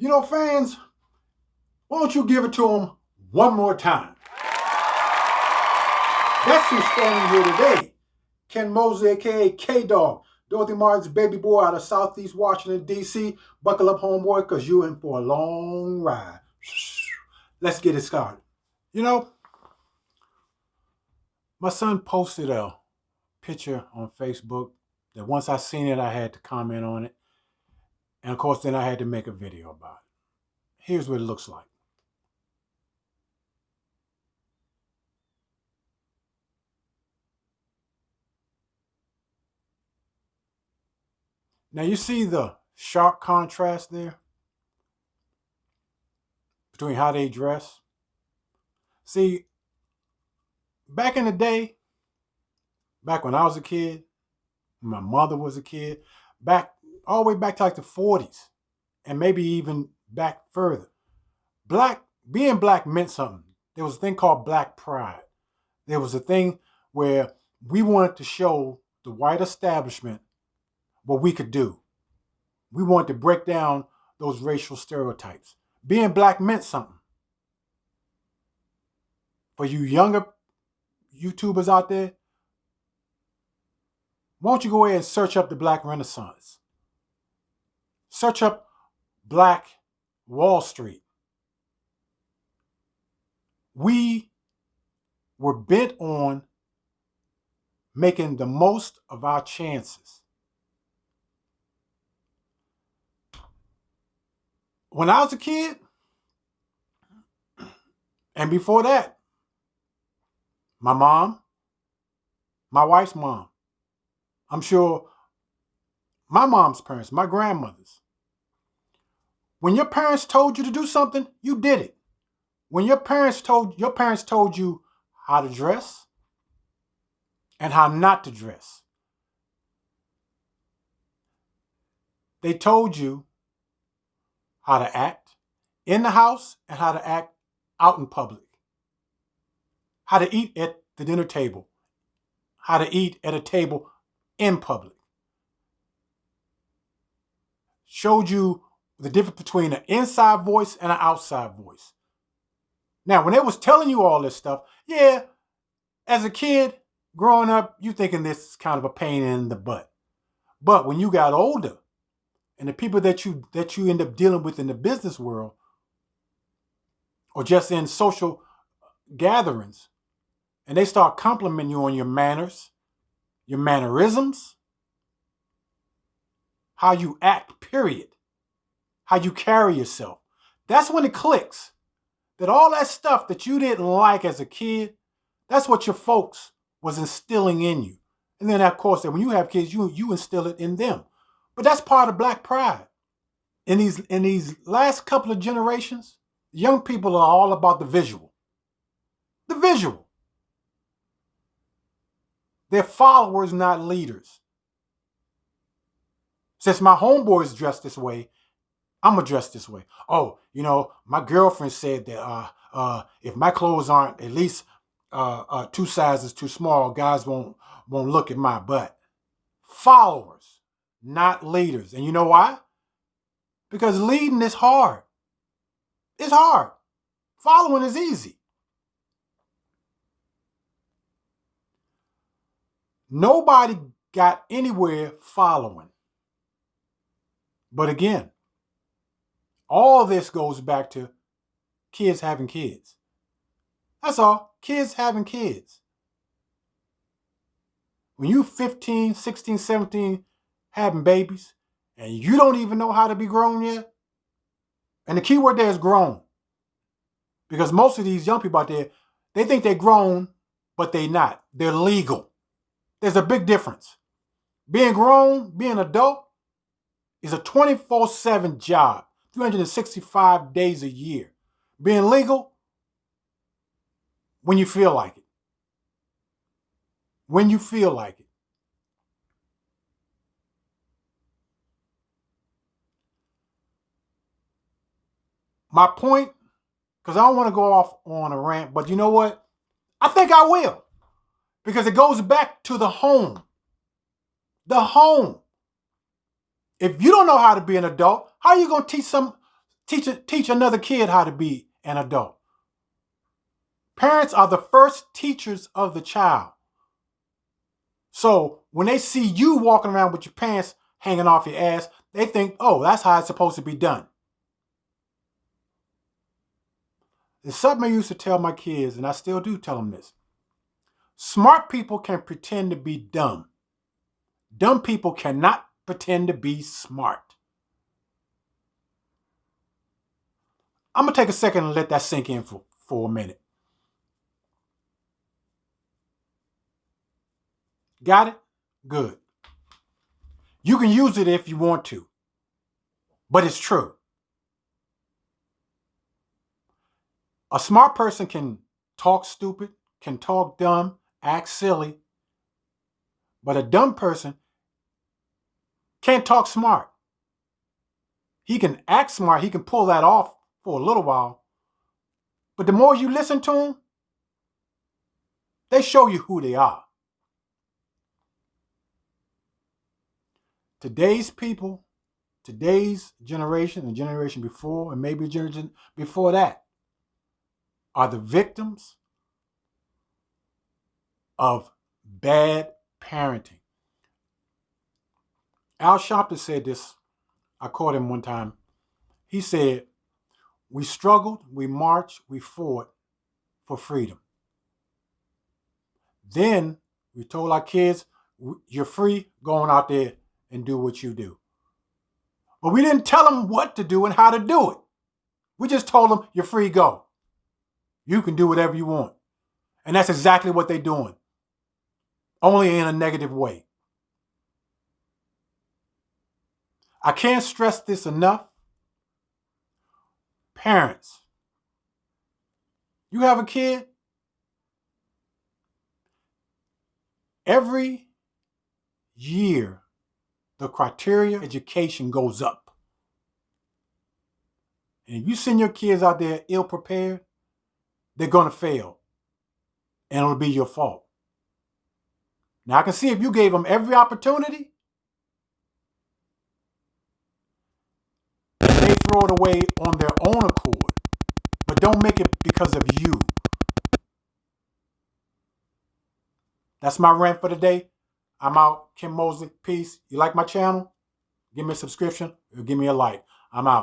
Fans, why don't you give it to them one more time? That's who's standing here today. Ken Mosley, aka K-Dog, Dorothy Martin's baby boy out of Southeast Washington, D.C. Buckle up, homeboy, because you're in for a long ride. Let's get it started. You know, my son posted a picture on Facebook that once I seen it, I had to comment on it. And of course, then I had to make a video about it. Here's what it looks like. Now you see the sharp contrast there between how they dress. See, back in the day, back when I was a kid, when my mother was a kid, back all the way back to like the 40s, and maybe even back further, being black meant something. There was a thing called Black Pride. There was a thing where we wanted to show the white establishment what we could do. We wanted to break down those racial stereotypes. Being black meant something. For you younger YouTubers out there, why don't you go ahead and search up the Black Renaissance? Search up Black Wall Street. We were bent on making the most of our chances. When I was a kid, and before that, my mom, my wife's mom, I'm sure my mom's parents, my grandmothers, when your parents told you to do something, you did it. When your parents told you how to dress and how not to dress, they told you how to act in the house and how to act out in public. How to eat at the dinner table. How to eat at a table in public. Showed you the difference between an inside voice and an outside voice. Now, when they was telling you all this stuff, yeah, as a kid growing up, you thinking this is kind of a pain in the butt. But when you got older, and the people that you end up dealing with in the business world, or just in social gatherings, and they start complimenting you on your manners, your mannerisms, how you act, period, how you carry yourself. That's when it clicks. That all that stuff that you didn't like as a kid, that's what your folks was instilling in you. And then, of course, when you have kids, you instill it in them. But that's part of Black Pride. In these last couple of generations, young people are all about the visual. The visual. They're followers, not leaders. Since my homeboys dress this way, I'm gonna dress this way. Oh, my girlfriend said that if my clothes aren't at least 2 sizes too small, guys won't look at my butt. Followers, not leaders. And you know why? Because leading is hard. It's hard. Following is easy. Nobody got anywhere following. But again, all this goes back to kids having kids. That's all. Kids having kids. When you 15, 16, 17, having babies, and you don't even know how to be grown yet, and the key word there is grown. Because most of these young people out there, they think they're grown, but they're not. They're legal. There's a big difference. Being grown, being an adult, is a 24/7 job, 365 days a year. Being legal, when you feel like it. When you feel like it. My point, because I don't want to go off on a rant, but you know what? I think I will. Because it goes back to the home. The home. If you don't know how to be an adult, how are you going to Teach another kid how to be an adult. Parents are the first teachers of the child. So when they see you walking around with your pants hanging off your ass, they think, oh, that's how it's supposed to be done. It's something I used to tell my kids, and I still do tell them this. Smart people can pretend to be dumb. Dumb people cannot pretend to be smart. I'm going to take a second and let that sink in for a minute. Got it? Good. You can use it if you want to, but it's true. A smart person can talk stupid, can talk dumb, act silly, but a dumb person can't talk smart. He can act smart, he can pull that off for a little while, but the more you listen to them, they show you who they are. Today's people, today's generation, and generation before, and maybe a generation before that, are the victims of bad parenting. Al Sharpton said this. I caught him one time. He said, we struggled, we marched, we fought for freedom. Then we told our kids, you're free, going out there and do what you do. But we didn't tell them what to do and how to do it. We just told them, you're free, go. You can do whatever you want. And that's exactly what they're doing. Only in a negative way. I can't stress this enough. Parents, you have a kid, every year the criteria of education goes up. And if you send your kids out there ill prepared, they're going to fail. And it'll be your fault. Now I can see if you gave them every opportunity, they throw it away on their own accord. But don't make it because of you. That's my rant for today. I'm out. Kim Mosley. Peace. You like my channel? Give me a subscription or give me a like. I'm out.